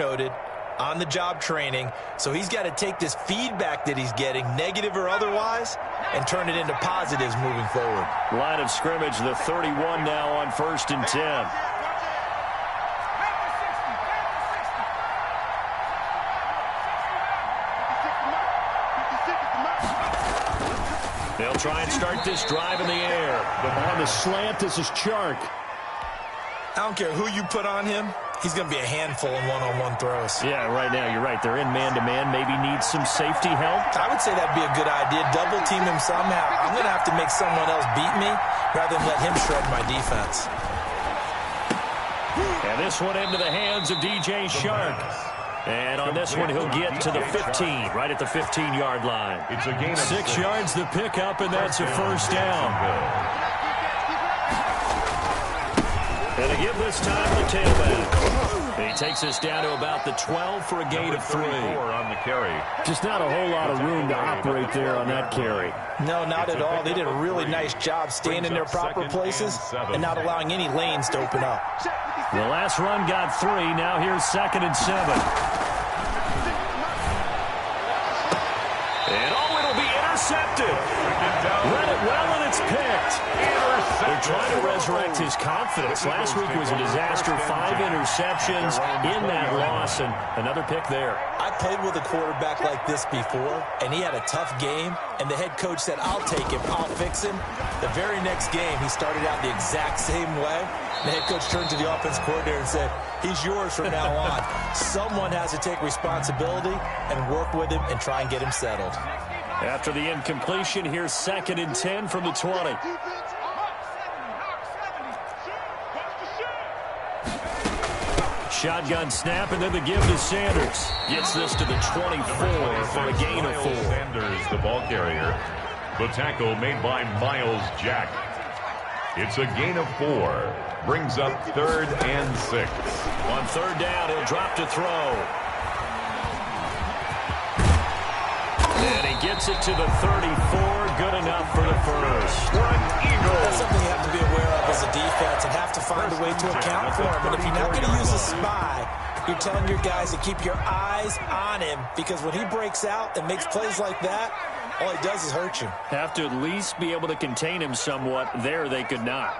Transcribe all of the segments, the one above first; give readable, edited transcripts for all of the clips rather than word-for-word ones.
noted, on-the-job training. So he's got to take this feedback that he's getting, negative or otherwise, and turn it into positives moving forward. Line of scrimmage, the 31 now on 1st and 10. They'll try and start this drive in the air. On the slant, this is Chark. I don't care who you put on him. He's going to be a handful in one-on-one throws. Yeah, right now, you're right. They're in man-to-man. Maybe needs some safety help. I would say that'd be a good idea. Double team him somehow. I'm going to have to make someone else beat me rather than let him shred my defense. And this one into the hands of DJ Chark. And on this one, he'll get to the 15, right at the 15-yard line. It's a gain of 6 yards the pickup, and that's a first down. And they give this time to the tailback. And he takes us down to about the 12 for a gain of 3. On the carry. Just not a whole lot of room to operate there on that carry. No, not at all. They did a really nice job staying in their proper places and not allowing any lanes to open up. The last run got 3. Now here's 2nd and 7. And it'll be intercepted. Read it well, and it's picked. They're trying to resurrect his confidence. Last week was a disaster. 5 interceptions in that loss, and another pick there. I played with a quarterback like this before, and he had a tough game, and the head coach said, I'll take him, I'll fix him. The very next game, he started out the exact same way. The head coach turned to the offense coordinator and said, he's yours from now on. Someone has to take responsibility and work with him and try and get him settled. After the incompletion, here's 2nd and 10 from the 20. Shotgun snap, and then the give to Sanders. Gets this to the 24 for a gain of 4. Sanders, the ball carrier. The tackle made by Miles Jack. It's a gain of 4. Brings up 3rd and 6. On 3rd down, he'll drop to throw. And he gets it to the 34. Good enough for the first. That's something you have to be aware of as a defense and have to find a way to account for him. And if you're not going to use a spy, you're telling your guys to keep your eyes on him, because when he breaks out and makes plays like that, all he does is hurt you. Have to at least be able to contain him somewhat. There they could not.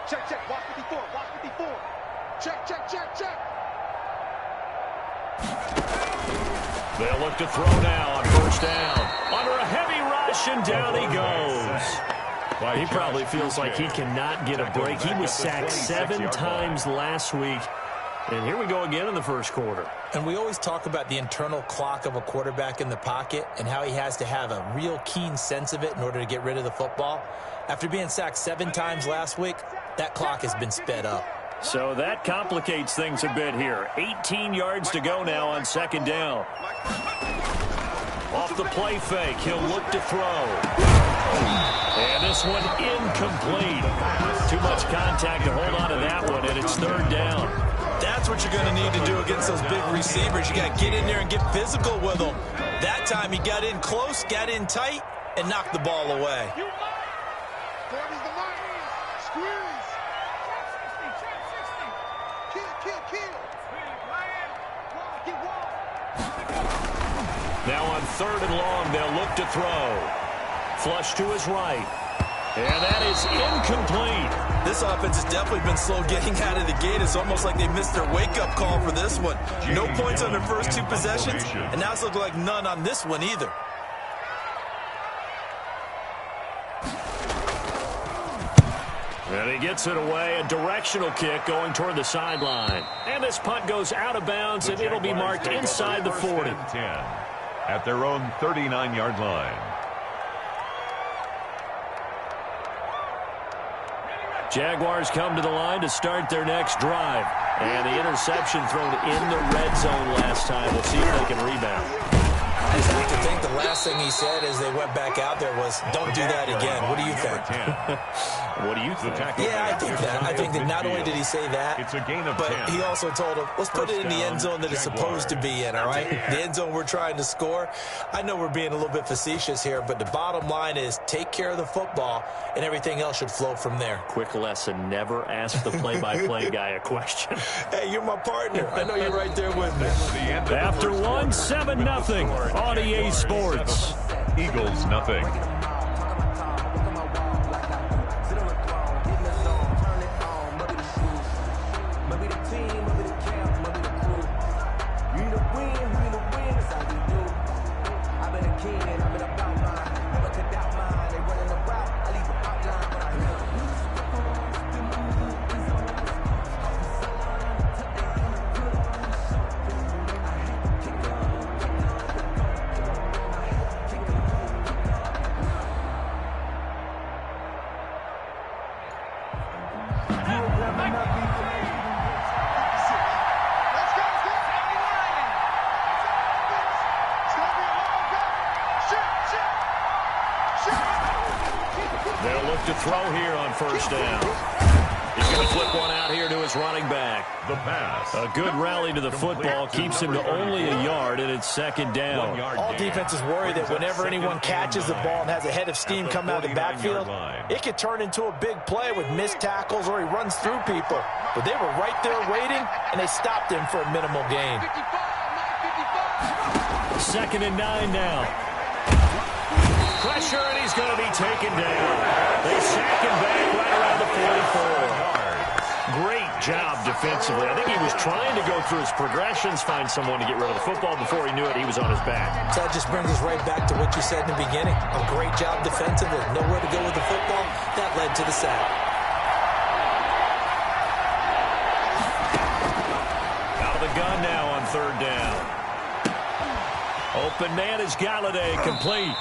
Check, check, watch 54, watch 54. Check, check, check, check. They'll look to throw now on 1st down. Under a heavy rush, and down he goes. He probably feels like he cannot get a break. He was sacked 7 times last week. And here we go again in the first quarter. And we always talk about the internal clock of a quarterback in the pocket and how he has to have a real keen sense of it in order to get rid of the football. After being sacked 7 times last week, that clock has been sped up. So that complicates things a bit here. 18 yards to go now on 2nd down. Off the play fake, he'll look to throw. And this one incomplete. Too much contact to hold on to that one, and it's 3rd down. That's what you're going to need to do against those big receivers. You got to get in there and get physical with them. That time he got in close, got in tight, and knocked the ball away. Now on 3rd and long, they'll look to throw. Flush to his right. And that is incomplete. This offense has definitely been slow getting out of the gate. It's almost like they missed their wake-up call for this one. No points on their first 2 possessions, and now it's looking like none on this one either. And he gets it away, a directional kick going toward the sideline. And this punt goes out of bounds, and it'll be marked inside the 40. At their own 39-yard line. Jaguars come to the line to start their next drive. And the interception thrown in the red zone last time. We'll see if they can rebound. I just have to think the last thing he said as they went back out there was, don't do that again. What do you think? What do you think? Yeah, I think that. I think that not only did he say that, but he also told him, let's put it in the end zone that it's supposed to be in, all right? The end zone we're trying to score. I know we're being a little bit facetious here, but the bottom line is take care of the football, and everything else should flow from there. Quick lesson, never ask the play-by-play guy a question. Hey, you're my partner. I know you're right there with me. After one, 7-0 on EA Sports. Eagles, nothing. They'll look to throw here on first down. He's going to flip one out here to his running back. The pass. A good rally to the football keeps him to only a yard, and it's second down. All defenses worry that whenever anyone catches the ball and has a head of steam come out of the backfield, it could turn into a big play with missed tackles or he runs through people. But they were right there waiting, and they stopped him for a minimal gain. 2nd and 9 now. Pressure, and he's going to be taken down. They sack him back right around the 44. Great job defensively. I think he was trying to go through his progressions, find someone to get rid of the football. Before he knew it, he was on his back. So that just brings us right back to what you said in the beginning. A great job defensively. Nowhere to go with the football. That led to the sack. Out of the gun now on 3rd down. Open man is Galladay, complete.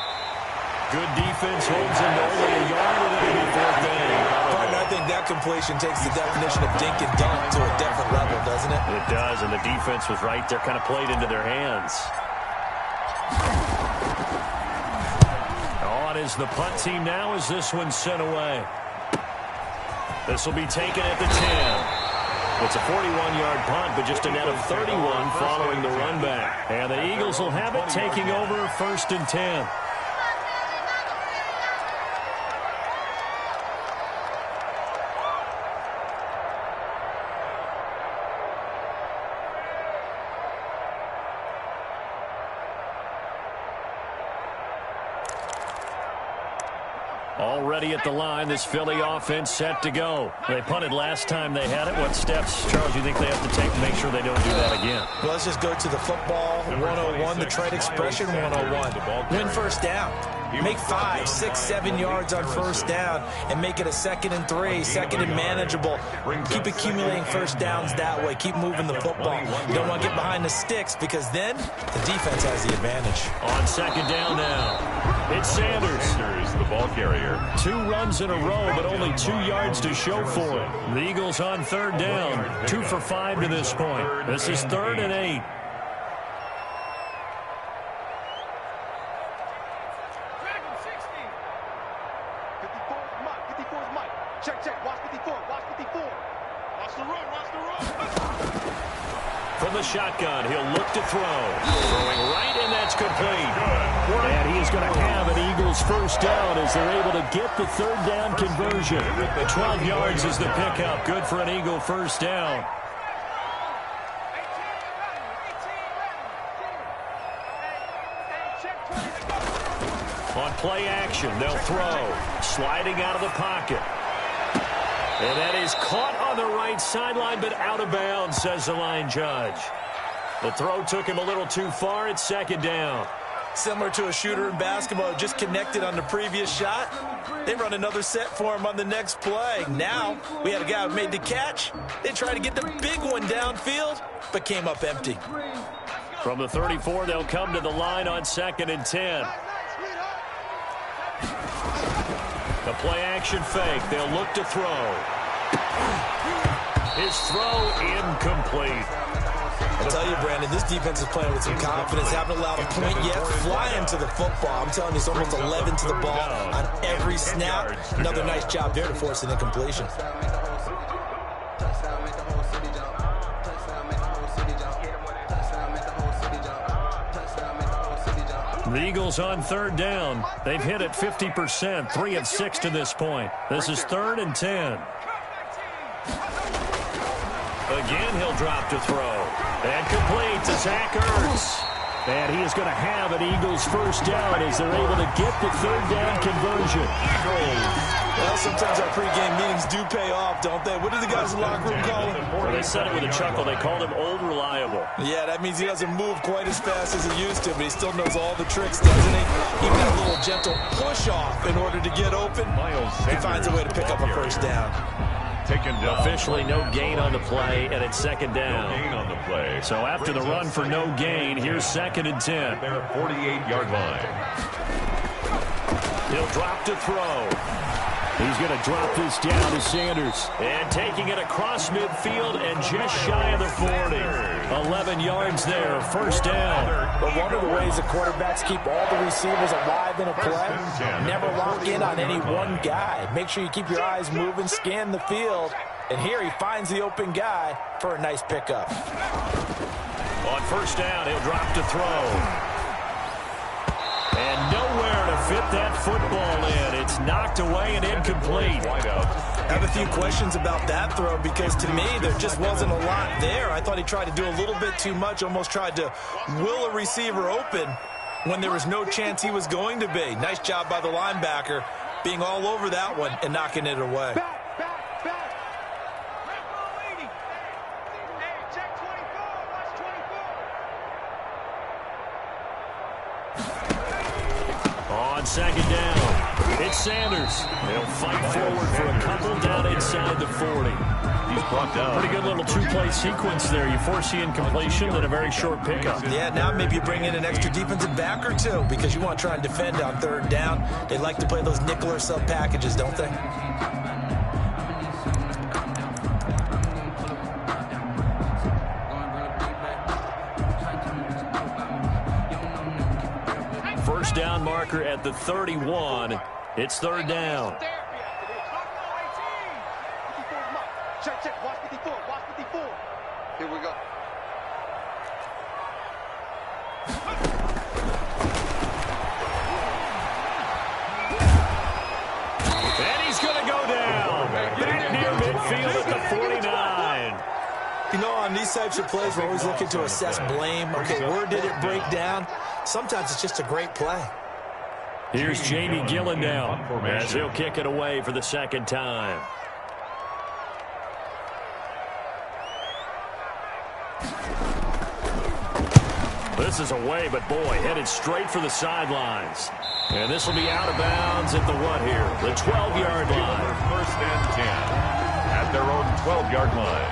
Good defense holds him to only a yard, and it'll be 4th down. Partner, I think that completion takes the definition of dink and dunk to a different level, doesn't it? It does, and the defense was right there, kind of played into their hands. On is the punt team now as this one's sent away. This will be taken at the 10. It's a 41-yard punt, but just a net of 31 following the run back. And the Eagles will have it, taking over 1st and 10. Already at the line, this Philly offense set to go. They punted last time they had it. What steps, Charles, you think they have to take to make sure they don't do that again? Well, let's just go to the football 101, the trade expression 101. Win first down. Make 5, 6, 7 yards on first down and make it a 2nd and 3, 2nd and manageable. Keep accumulating first downs that way. Keep moving the football. You don't want to get behind the sticks because then the defense has the advantage. On 2nd down now, it's Sanders, the ball carrier. 2 runs in a row, but only 2 yards to show for it. The Eagles on 3rd down, 2 for 5 to this point. This is 3rd and 8. From the shotgun, he'll look to throw. Throwing right, and that's complete. And he is going to have an Eagles first down as they're able to get the 3rd down conversion. 12 yards is the pickup. Good for an Eagle first down. On play action, they'll throw. Sliding out of the pocket. And that is caught on the right sideline, but out of bounds, says the line judge. The throw took him a little too far. It's 2nd down. Similar to a shooter in basketball, just connected on the previous shot. They run another set for him on the next play. Now, we had a guy who made the catch. They tried to get the big one downfield, but came up empty. From the 34, they'll come to the line on 2nd and 10. The play-action fake. They'll look to throw. His throw incomplete. I tell you, Brandon, this defense is playing with some confidence. Haven't allowed a point yet. Flying to the football. I'm telling you, it's almost 11 to the ball on every snap. Another nice job there to force an incompletion. The Eagles on third down. They've hit it 50%, 3 of 6 to this point. This is 3rd and 10. Again, he'll drop to throw. And complete to Zach Ertz. And he is going to have an Eagles first down as they're able to get the third down conversion. Well, sometimes our pregame meetings do pay off, don't they? What did the guys in the locker room call him? Well, they said it with a chuckle. They called him Old Reliable. Yeah, that means he doesn't move quite as fast as he used to, but he still knows all the tricks, doesn't he? Even that little gentle push-off in order to get open, he finds a way to pick up a first down. Taken down. Officially no gain on the play, and it's second down. No gain on the play. So after the run for no gain, here's 2nd and 10. Their 48-yard line. He'll drop to throw. He's going to drop this down to Sanders. And taking it across midfield and just shy of the 40. 11 yards there, first down. But one of the ways the quarterbacks keep all the receivers alive in a play, never lock in on any one guy. Make sure you keep your eyes moving, scan the field. And here he finds the open guy for a nice pickup. On first down, he'll drop to throw. And nowhere to fit that football in. It's knocked away and incomplete. I have a few questions about that throw because to me there just wasn't a lot there. I thought he tried to do a little bit too much, almost tried to will a receiver open when there was no chance he was going to be. Nice job by the linebacker being all over that one and knocking it away. On second down, it's Sanders. He'll fight forward for a couple down inside the 40. He's brought down. Pretty good little two-play sequence there. You force the incompletion, then a very short pickup. Yeah, now maybe you bring in an extra defensive back or two because you want to try and defend on third down. They like to play those nickel or sub packages, don't they? First down marker at the 31. It's third down. Check. Watch 54. Watch 54. Here we go. And he's going to go down. Back near midfield at the 49. You know, on these types of plays, we're always looking to assess blame. Okay, where did it break down? Sometimes it's just a great play. Here's Jamie Gillen now as he'll kick it away for the second time. This is away, but boy, headed straight for the sidelines. And this will be out of bounds at the what here? The 12-yard line. First and 10 at their own 12-yard line.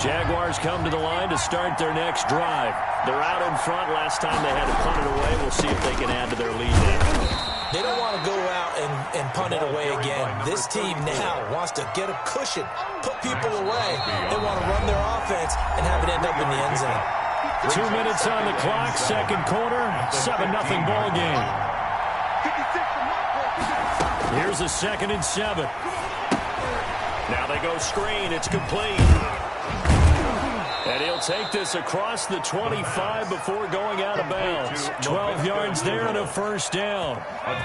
Jaguars come to the line to start their next drive. They're out in front. Last time they had to punt it away. We'll see if they can add to their lead now. They don't want to go out and punt it away again. This team now wants to get a cushion, put people away. They want to run their offense and have it end up in the end zone. 2 minutes on the clock, second quarter, 7-0 ball game. Here's a 2nd and 7. Now they go screen. It's complete. And he'll take this across the 25 before going out of bounds. 12 yards there and a first down.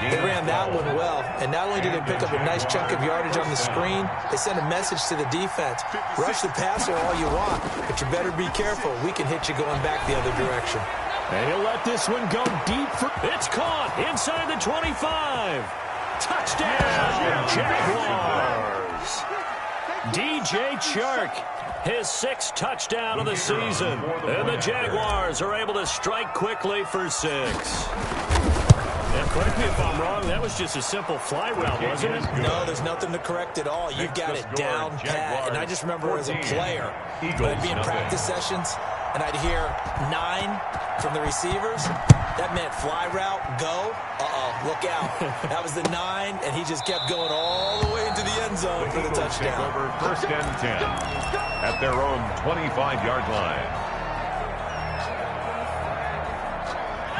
They ran that one well. And not only did they pick up a nice chunk of yardage on the screen, they sent a message to the defense. Rush the passer all you want, but you better be careful. We can hit you going back the other direction. And he'll let this one go deep. It's caught inside the 25. Touchdown, Jaguars. DJ Chark, his 6th touchdown of the season. And the Jaguars are able to strike quickly for 6. And correct me if I'm wrong, that was just a simple fly route, wasn't it? No, there's nothing to correct at all. You've got it down pat. And I just remember as a player, when I'd be in practice sessions, and I'd hear 9 from the receivers. That meant fly route, go. Uh-oh, look out. That was the 9, and he just kept going all the way into the end zone. going for the touchdown. Over first and 10 at their own 25-yard line.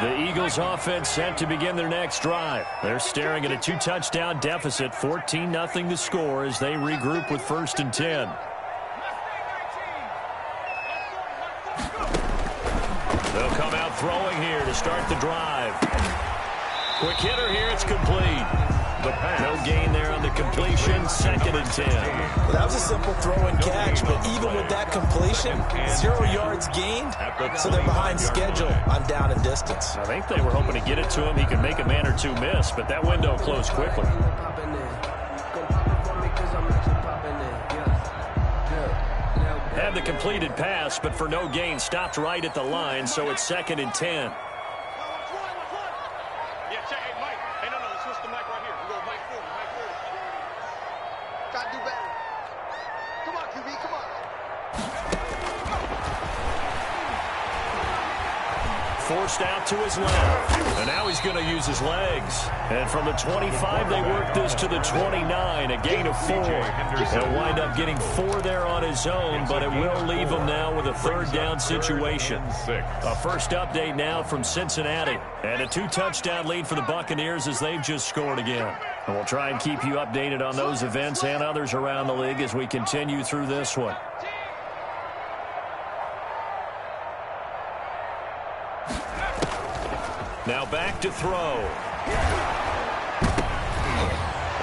The Eagles offense set to begin their next drive. They're staring at a 2-touchdown deficit, 14-0 to score as they regroup with first and 10. They'll come out throwing here to start the drive. Quick hitter here, it's complete. The pass. No gain there on the completion, second and 10. Well, that was a simple throw and catch, but even with that completion, 0 yards gained, so they're behind schedule on down and distance. I think they were hoping to get it to him. He could make a man or two miss, but that window closed quickly. Had the completed pass, but for no gain, stopped right at the line, so it's second and 10. Forced out to his left, and now he's going to use his legs. And from the 25, they work this to the 29, a gain of 4. He'll wind up getting 4 there on his own, but it will leave him now with a third down situation. A first update now from Cincinnati, and a 2-touchdown lead for the Buccaneers as they've just scored again. And we'll try and keep you updated on those events and others around the league as we continue through this one. Now back to throw.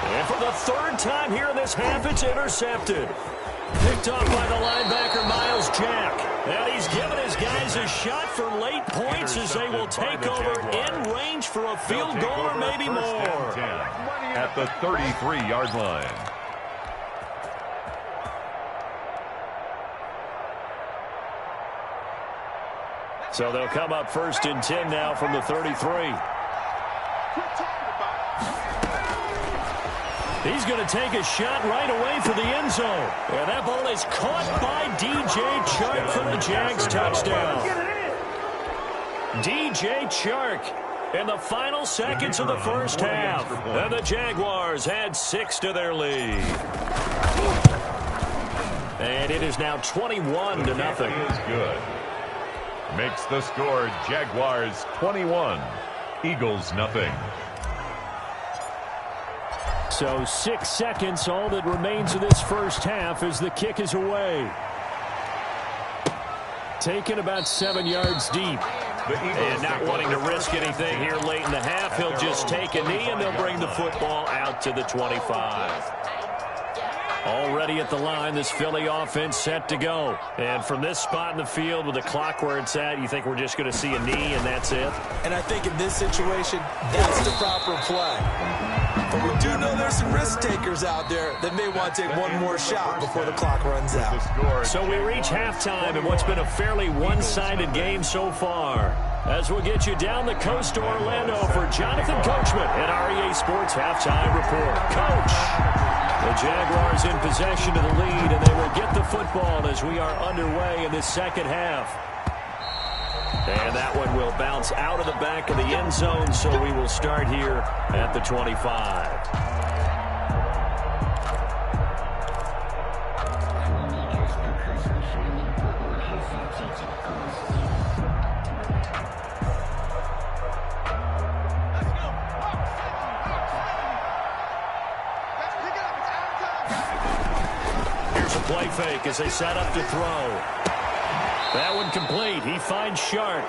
And for the third time here in this half, it's intercepted. Picked off by the linebacker, Miles Jack. And he's given his guys a shot for late points as they will take over in range for a field goal or maybe more. At the 33-yard line. So they'll come up first and 10 now from the 33. He's going to take a shot right away for the end zone. And that ball is caught by DJ Chark for the Jags touchdown. DJ Chark in the final seconds of the first half. And the Jaguars add 6 to their lead. And it is now 21-0. Is good. Makes the score Jaguars 21, Eagles nothing. So 6 seconds, all that remains of this first half as the kick is away. Taken about 7 yards deep. And not wanting to risk anything here late in the half, he'll just take a knee and they'll bring the football out to the 25. Already at the line, this Philly offense set to go. And from this spot in the field with the clock where it's at, you think we're just going to see a knee and that's it? And I think in this situation, that's the proper play. But we do know there's some risk takers out there that may want to take one more shot before the clock runs out. So we reach halftime in what's been a fairly one-sided game so far. As we'll get you down the coast to Orlando for Jonathan Coachman at REA Sports Halftime Report. Coach! The Jaguars in possession of the lead, and they will get the football as we are underway in this second half. And that one will bounce out of the back of the end zone, so we will start here at the 25. Play fake as they set up to throw. That one complete. He finds Shark.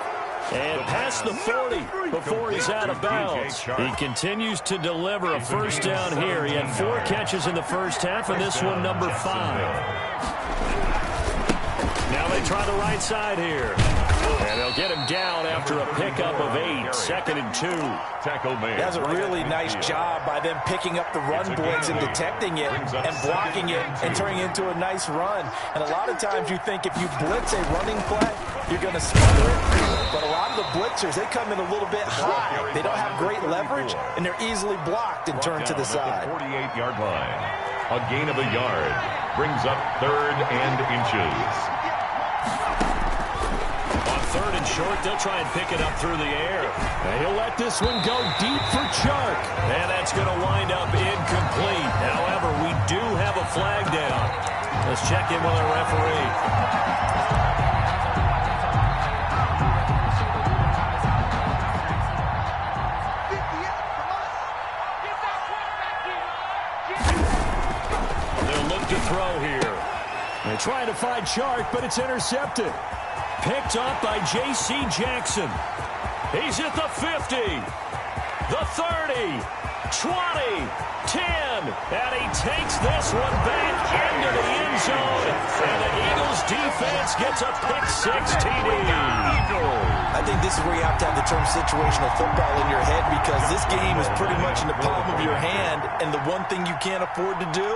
And past the 40 before he's out of bounds. He continues to deliver a first down here. He had 4 catches in the first half, and this one number 5. Now they try the right side here. And they'll get him down after a pickup of 8. Second and 2. Tackle made. That's a really nice job by them picking up the run blitz and detecting it and blocking it and turning it into a nice run. And a lot of times you think if you blitz a running play, you're going to smother it. But a lot of the blitzers, they come in a little bit high. They don't have great leverage, and they're easily blocked and turned to the side. 48-yard line. A gain of a yard. Brings up 3rd and inches. Third and short, they'll try and pick it up through the air. And he'll let this one go deep for Chark. And that's going to wind up incomplete. However, we do have a flag down. Let's check in with our referee. They'll look to throw here. They're trying to find Chark, but it's intercepted. Picked up by J.C. Jackson. He's at the 50, the 30, 20, 10, and he takes this one back into the end zone, and the Eagles defense gets a pick-6 TD. I think this is where you have to have the term situational football in your head, because this game is pretty much in the palm of your hand, and the one thing you can't afford to do,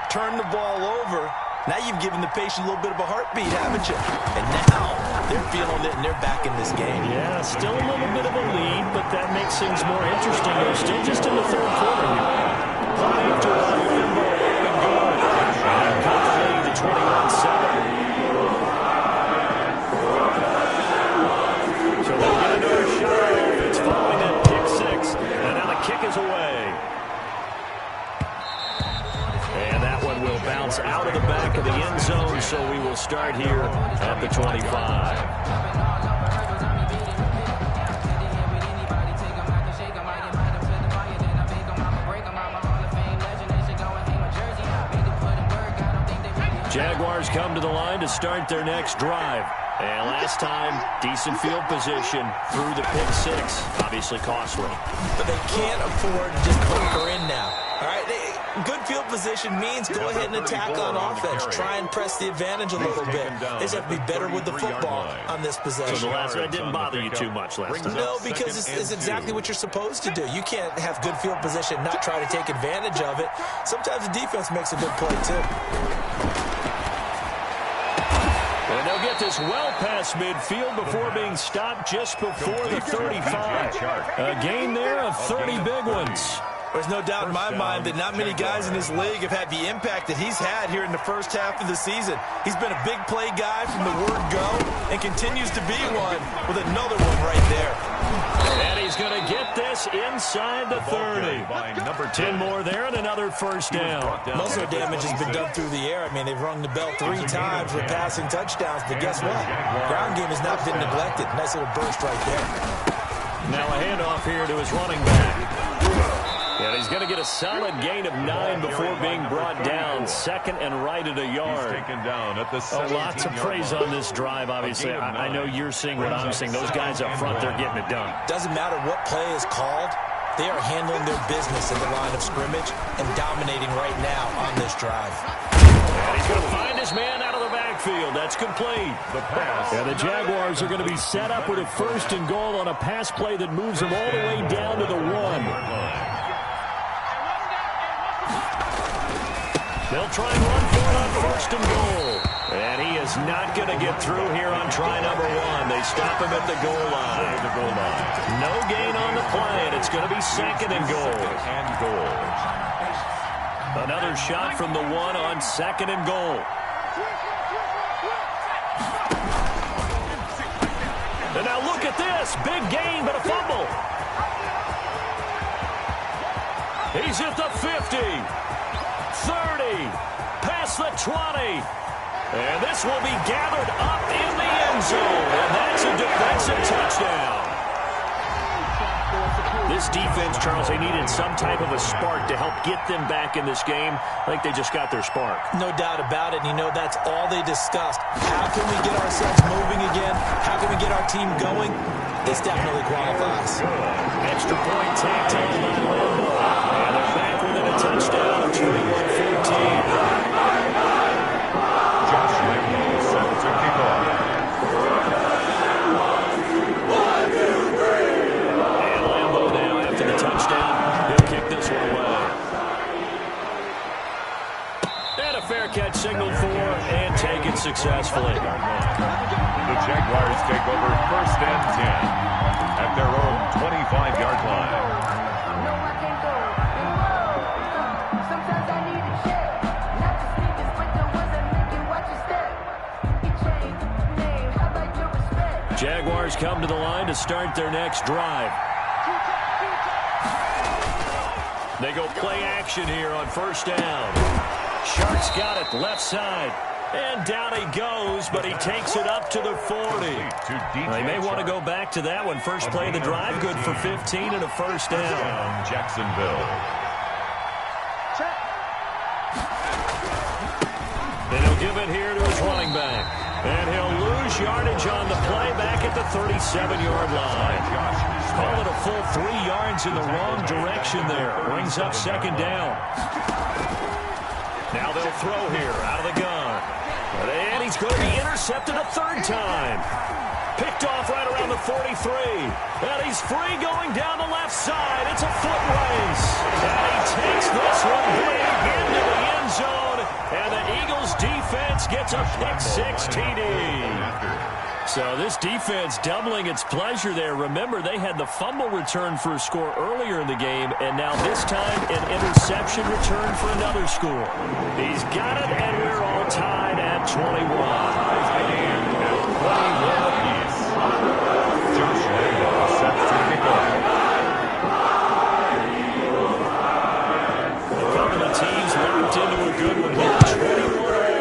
turn the ball over. Now you've given the patient a little bit of a heartbeat, haven't you? And now they're feeling it, and they're back in this game. Yeah, still a little bit of a lead, but that makes things more interesting. They're still just in the third quarter here. Five to run, and good. And cut the lead to 21-7. So they'll get another shot. It's following that pick-6, and now the kick is away. And that one will bounce out of the back of the end zone, so we will start here at the 25. Jaguars come to the line to start their next drive. And last time, decent field position through the pick-6. Obviously costly. But they can't afford to just bunker in now. All right, good field position means go ahead and attack on offense. Try and press the advantage a little bit. They just have to be better with the football on this possession. So the last one didn't bother you too much last time. No, because it's exactly what you're supposed to do. You can't have good field position, not try to take advantage of it. Sometimes the defense makes a good play, too. And they'll get this well past midfield before being stopped just before the 35. A gain there of 30 big ones. There's no doubt in my mind that not many guys in this league have had the impact that he's had here in the first half of the season. He's been a big play guy from the word go and continues to be one with another one right there. And he's going to get this inside the 30. 10 more there and another first down. Most of the damage has been done through the air. I mean, they've rung the bell 3 times with passing touchdowns, but guess what? Ground game has not been neglected. Nice little burst right there. Now a handoff here to his running back. And he's going to get a solid gain of 9 before being brought down. Second and right at a yard. Lots of praise on this drive, obviously. I know you're seeing what I'm seeing. Those guys up front, they're getting it done. Doesn't matter what play is called. They are handling their business in the line of scrimmage and dominating right now on this drive. And he's going to find his man out of the backfield. That's complete. The pass. And the Jaguars are going to be set up with a 1st and goal on a pass play that moves them all the way down to the 1. They'll try and run for it on 1st and goal. And he is not going to get through here on try number 1. They stop him at the goal line. No gain on the play, and it's going to be 2nd and goal. Another shot from the 1 on 2nd and goal. And now look at this. Big gain, but a fumble. He's at the 50. 30, past the 20, and this will be gathered up in the end zone, and that's a defensive touchdown. This defense, Charles, they needed some type of a spark to help get them back in this game. I think they just got their spark. No doubt about it, and you know that's all they discussed. How can we get ourselves moving again? How can we get our team going? This definitely qualifies. Extra point tacked on by Lambo, and they're back within a touchdown of 21-14. Catch signaled for and taken successfully. The Jaguars take over 1st and 10 at their own 25-yard line. Jaguars come to the line to start their next drive. They go play action here on 1st down. Shark He's got it left side. And down he goes, but he takes it up to the 40. They may want to go back to that one. First play of the drive, good for 15 and a first down. Jacksonville. And he'll give it here to his running back. And he'll lose yardage on the play back at the 37-yard line. Call it a full 3 yards in the wrong direction there. Brings up second down. Now they'll throw here out of the gun. And he's going to be intercepted a third time. Picked off right around the 43. And he's free going down the left side. It's a foot race. And he takes this one big into the end zone. And the Eagles defense gets a pick-6 TD. So this defense doubling its pleasure there. Remember, they had the fumble return for a score earlier in the game, and now this time an interception return for another score. He's got it, and we're all tied at 21. Josh Lambo set to kick off. A couple of teams locked into a good one here.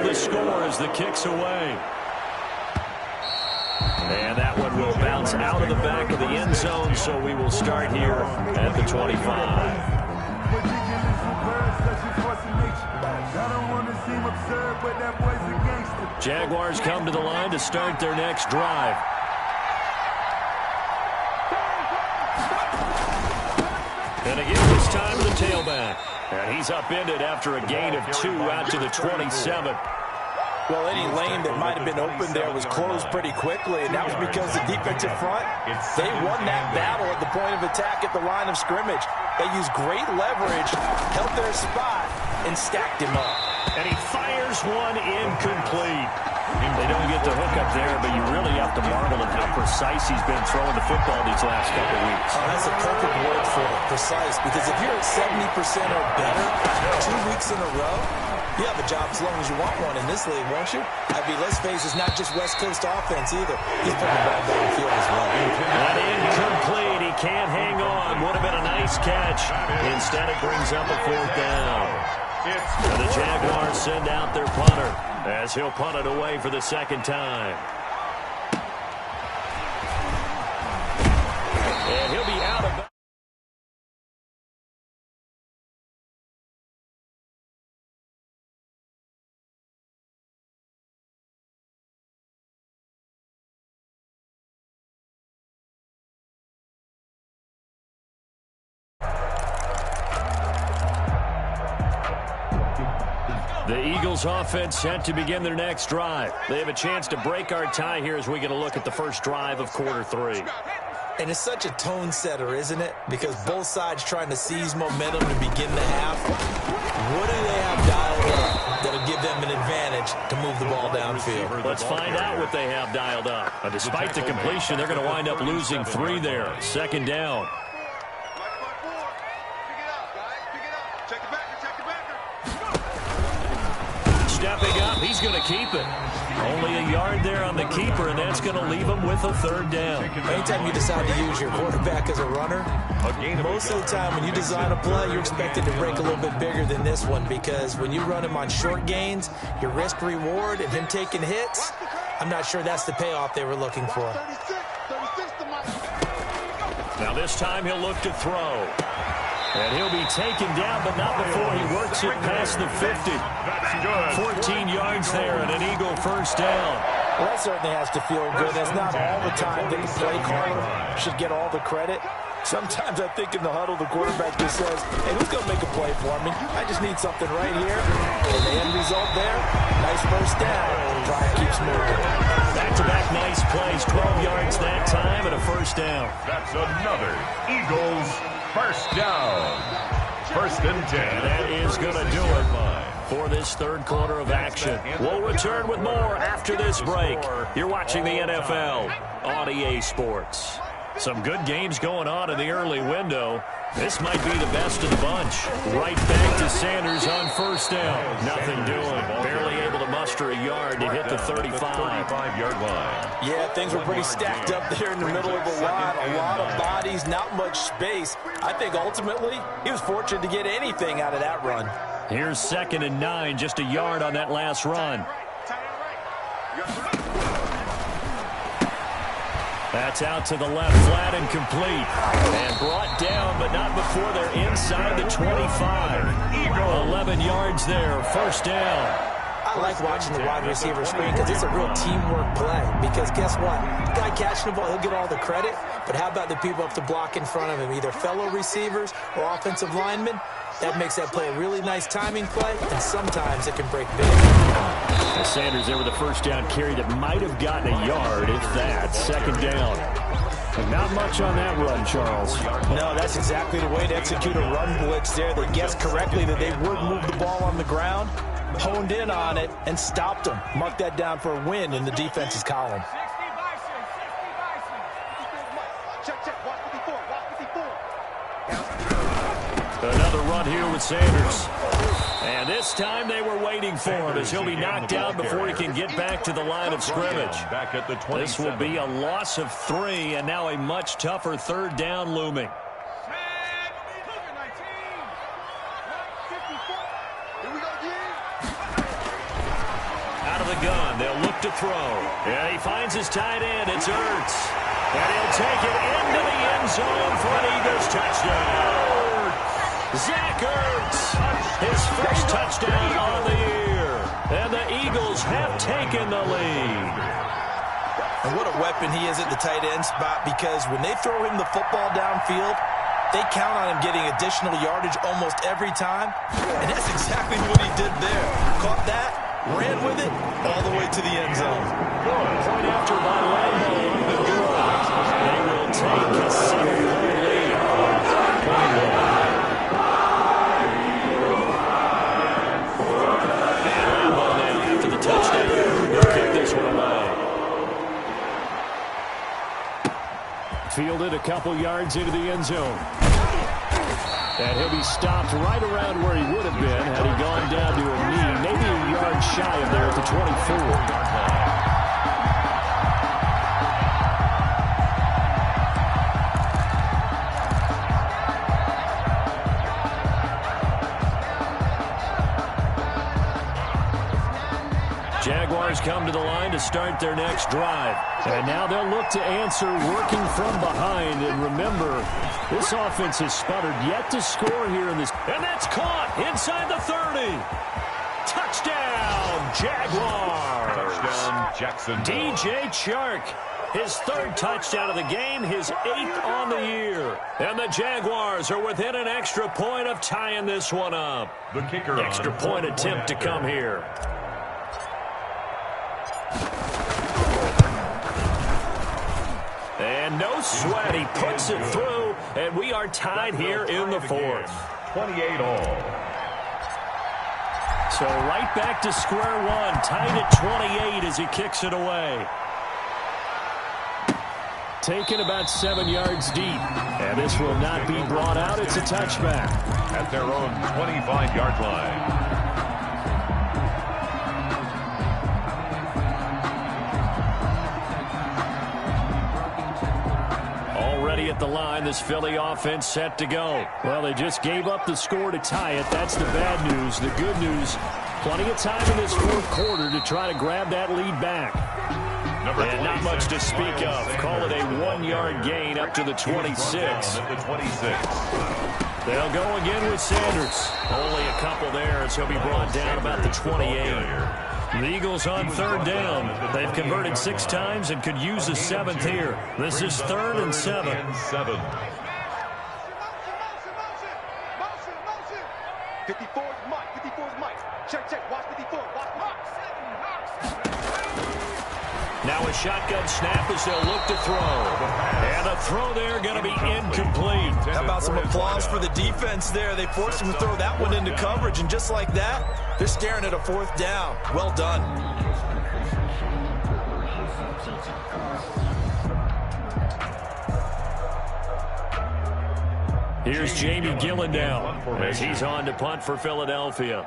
21 the score as the kick's away. And that one will bounce out of the back of the end zone, so we will start here at the 25. Jaguars come to the line to start their next drive. And again, this time the tailback. And he's upended after a gain of 2 out to the 27. Well, any lane that might have been open there was closed pretty quickly, and that was because the defensive front, they won that battle at the point of attack at the line of scrimmage. They used great leverage, held their spot, and stacked him up. And he fires one incomplete. They don't get the hook up there, but you really have to marvel at how precise he's been throwing the football these last couple of weeks. Oh, that's a perfect word for it, precise, because if you're at 70% or better 2 weeks in a row, you have a job as long as you want one in this league, won't you? I mean, let's face it, it's not just West Coast offense either. He's putting the ball downfield as well. That incomplete. He can't hang on. Would have been a nice catch. Instead, it brings up a fourth down. And the Jaguars send out their punter as he'll punt it away for the second time. And he'll be out of... The Eagles offense set to begin their next drive. They have a chance to break our tie here as we get a look at the first drive of quarter 3. And it's such a tone setter, isn't it? Because both sides trying to seize momentum to begin the half. What do they have dialed up that'll give them an advantage to move the ball downfield? Let's find out what they have dialed up. Despite the completion, they're going to wind up losing 3 there. Second down. Stepping up, he's going to keep it. Only a yard there on the keeper, and that's going to leave him with a third down. Anytime you decide to use your quarterback as a runner, most of the time when you design a play, you're expected to break a little bit bigger than this one, because when you run him on short gains, your risk-reward and him taking hits, I'm not sure that's the payoff they were looking for. Now this time he'll look to throw. And he'll be taken down, but not before he works it past the 50. 14 yards there and an Eagle first down. Well, that certainly has to feel good. That's not all the time that the play caller should get all the credit. Sometimes I think in the huddle, the quarterback just says, hey, who's going to make a play for me? I just need something right here. And the end result there, nice first down. Drive keeps moving. Back-to-back nice plays, 12 yards that time and a first down. That's another Eagles first down. First and 10. And that is going to do it for this third quarter of action. We'll return with more after this break. You're watching the NFL on EA Sports. Some good games going on in the early window. This might be the best of the bunch. Right back to Sanders on first down. Nothing doing. Barely able to muster a yard to hit the 35-yard line. Yeah, things were pretty stacked up there in the middle of the line. A lot of bodies, not much space. I think ultimately he was fortunate to get anything out of that run. Here's 2nd and 9, just a yard on that last run. That's out to the left, flat and complete. And brought down, but not before they're inside the 25. 11 yards there, 1st down. I like watching the wide receiver screen because it's a real teamwork play. Because guess what? The guy catching the ball, he'll get all the credit. But how about the people up the block in front of him, either fellow receivers or offensive linemen? That makes that play a really nice timing play, and sometimes it can break big. Sanders there with a 1st down carry that might have gotten a yard, if that. 2nd down. And not much on that run, Charles. No, that's exactly the way to execute a run blitz there. They guessed correctly that they would move the ball on the ground, honed in on it, and stopped them. Mark that down for a win in the defense's column. Another run here with Sanders. And this time they were waiting for him as he'll be knocked down before he can get back to the line of scrimmage. This will be a loss of 3, and now a much tougher 3rd down looming. Out of the gun, they'll look to throw. And he finds his tight end, it's Ertz. And he'll take it into the end zone for an Eagles touchdown. Zach Ertz, his 1st touchdown on the year. And the Eagles have taken the lead. And what a weapon he is at the tight end spot, because when they throw him the football downfield, they count on him getting additional yardage almost every time. And that's exactly what he did there. Caught that, ran with it, all the way to the end zone. Point after by Lambo. They will take a 7-yard lead. Fielded a couple yards into the end zone. And he'll be stopped right around where he would have been had he gone down to a knee, maybe a yard shy of there at the 24. Jaguars come to the line to start their next drive. And now they'll look to answer working from behind. And remember, this offense has sputtered yet to score here in this. And that's caught inside the 30. Touchdown, Jaguars. Touchdown, Jacksonville. DJ Chark, his 3rd touchdown of the game, his 8th on the year. And the Jaguars are within an extra point of tying this one up. The kicker extra point attempt to come here. And no sweat, he puts it through, and we are tied here in the 4th. 28 all. So right back to square one, tied at 28 as he kicks it away. Taken about 7 yards deep, and this will not be brought out. It's a touchback. At their own 25-yard line. At the line, this Philly offense set to go. Well, they just gave up the score to tie it. That's the bad news. The good news, plenty of time in this 4th quarter to try to grab that lead back. And not much to speak of. Call it a 1-yard gain up to the 26. They'll go again with Sanders. Only a couple there, so he'll be brought down about the 28. The Eagles on 3rd down. They've converted 6 times and could use a 7th here. This is 3rd and 7. 54 is Mike. 54 is Mike. Check. Watch 54. Watch 54. Now a shotgun snap as they'll look to throw. And a throw there going to be incomplete. How about some applause for the defense there? They forced him to throw that one into coverage, and just like that, they're staring at a 4th down. Well done. Here's Jamie Gillen now, as he's on to punt for Philadelphia.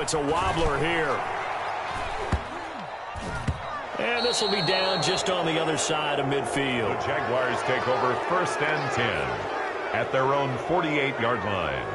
it's a wobbler here. And this will be down just on the other side of midfield. The Jaguars take over 1st and 10 at their own 48-yard line.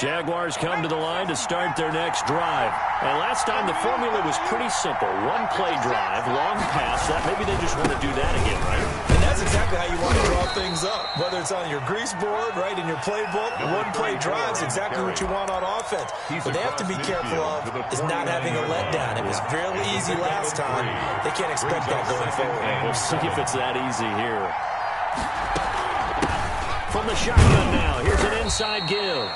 Jaguars come to the line to start their next drive. And last time the formula was pretty simple. One play drive, long pass. That maybe they just want to do that again, right? And that's exactly how you want to draw things up. Whether it's on your grease board, right, in your playbook, one play drive is exactly what you want on offense. What they have to be careful of is not having a letdown. It was fairly easy last time. They can't expect that going forward. We'll see if it's that easy here. From the shotgun now, here's an inside give.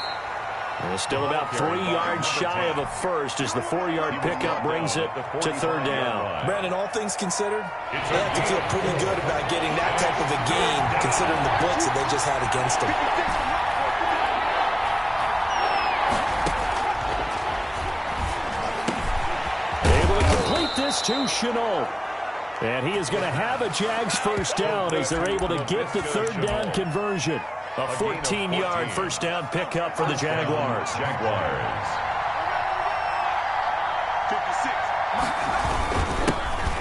And still about 3 yards shy of a first as the 4-yard pickup brings it to 3rd down. Brandon, all things considered, they have to feel pretty good about getting that type of a gain considering the blitz that they just had against them. Able to complete this to Chenault. And he is going to have a Jags first down as they're able to get the 3rd down conversion. A 14-yard first down pickup for the Jaguars.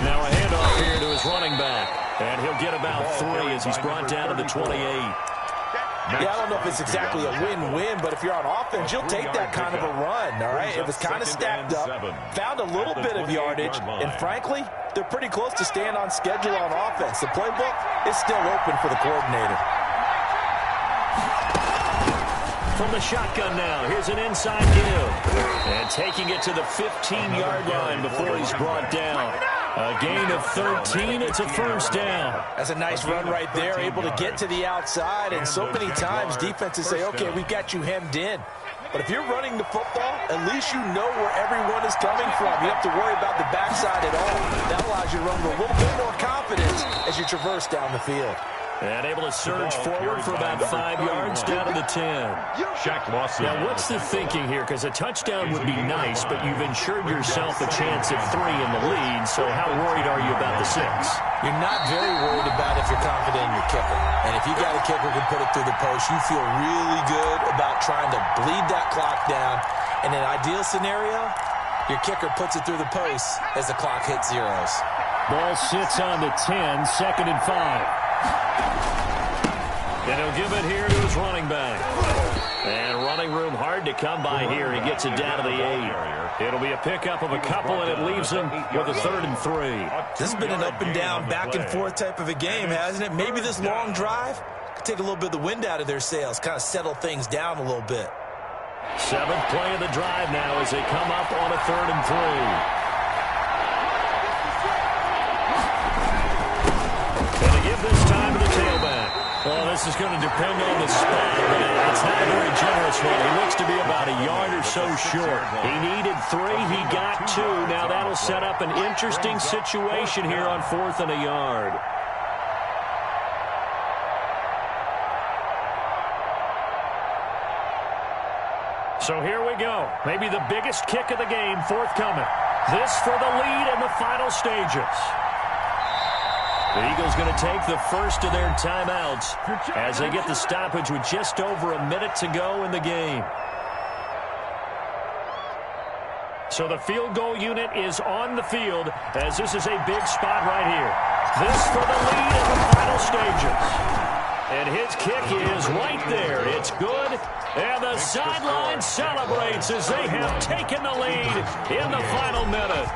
Now a handoff here to his running back. And he'll get about 3 as he's brought down to the 28. Yeah, I don't know if it's exactly a win-win, but if you're on offense, you'll take that kind of a run, all right? It was kind of stacked up, found a little bit of yardage, and frankly, they're pretty close to staying on schedule on offense. The playbook is still open for the coordinator. From the shotgun now, here's an inside give. And taking it to the 15-yard line before he's brought down. A gain of 13, it's a first down. That's a nice run right there, able to get to the outside. And so many times defenses say, okay, we've got you hemmed in. But if you're running the football, at least you know where everyone is coming from. You have to worry about the backside at all. That allows you to run with a little bit more confidence as you traverse down the field. And able to surge forward for about 5 yards down to the 10. Now, what's the thinking here? Because a touchdown would be nice, but you've ensured yourself a chance at 3 in the lead, so how worried are you about the 6? You're not very worried about if you're confident in your kicker. And if you got a kicker who can put it through the post, you feel really good about trying to bleed that clock down. In an ideal scenario, your kicker puts it through the post as the clock hits zeros. Ball sits on the 10, 2nd and 5. And he'll give it here to his running back. And running room hard to come by here. He gets it down to the 8. It'll be a pickup of a couple, and it leaves him with a 3rd and 3. This has been an up and down, back and forth type of a game, hasn't it? Maybe this long drive could take a little bit of the wind out of their sails, kind of settle things down a little bit. 7th play of the drive now as they come up on a 3rd and 3. This time to the tailback. Well, this is going to depend on the spot, but it's not a very generous one. He looks to be about a yard or so short. He needed 3. He got 2. Now that'll set up an interesting situation here on 4th and a yard. So here we go. Maybe the biggest kick of the game forthcoming. This for the lead in the final stages. The Eagles going to take the first of their timeouts as they get the stoppage with just over a minute to go in the game. So the field goal unit is on the field as this is a big spot right here. This for the lead in the final stages. And his kick is right there. It's good. And the sideline celebrates as they have taken the lead in the final minute.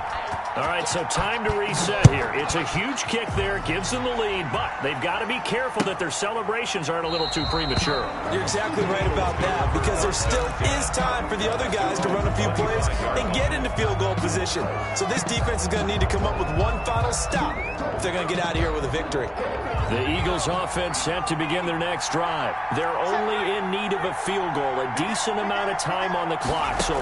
All right, so time to reset here. It's a huge kick there, gives them the lead, but they've got to be careful that their celebrations aren't a little too premature. You're exactly right about that, because there still is time for the other guys to run a few plays and get into field goal position. So this defense is going to need to come up with one final stop if they're going to get out of here with a victory. The Eagles offense set to begin their next drive. They're only in need of a field goal, a decent amount of time on the clock. So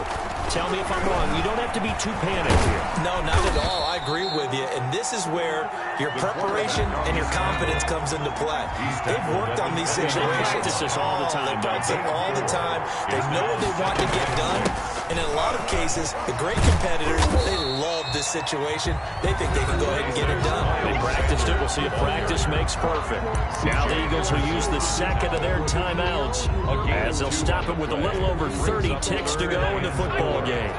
tell me if I'm wrong. You don't have to be too panicked here. No, not at all. I agree with you. And this is where your preparation and your confidence comes into play. They've worked on these situations. They practice this all the time. They practice it all the time. They know what they want to get done. And in a lot of cases, the great competitors, they love this situation. They think they can go ahead and get it done. They practiced it. We'll see if practice makes perfect. Now the Eagles will use the second of their timeouts as they'll stop it with a little over 30 ticks to go in the football game.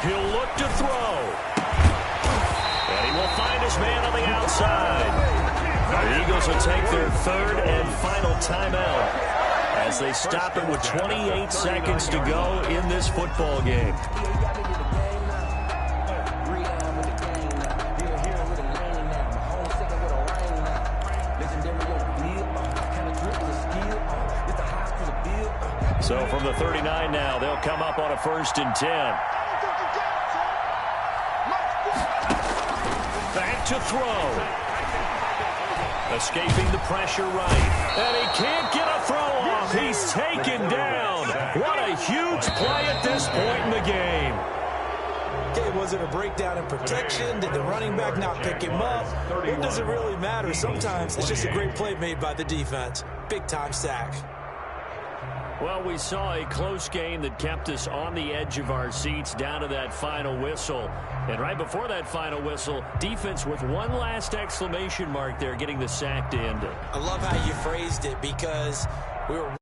He'll look to throw. And he will find his man on the outside. The Eagles will take their third and final timeout as they stop it with 28 seconds to go in this football game. So from the 39 now, they'll come up on a 1st and 10. Back to throw. Escaping the pressure right. And he can't get a throw off. He's taken down. What a huge play at this point in the game. Okay, was it a breakdown in protection? Did the running back not pick him up? It doesn't really matter. Sometimes it's just a great play made by the defense. Big-time sack. Well, we saw a close game that kept us on the edge of our seats down to that final whistle. And right before that final whistle, defense with one last exclamation mark there, getting the sack to end it. I love how you phrased it because we were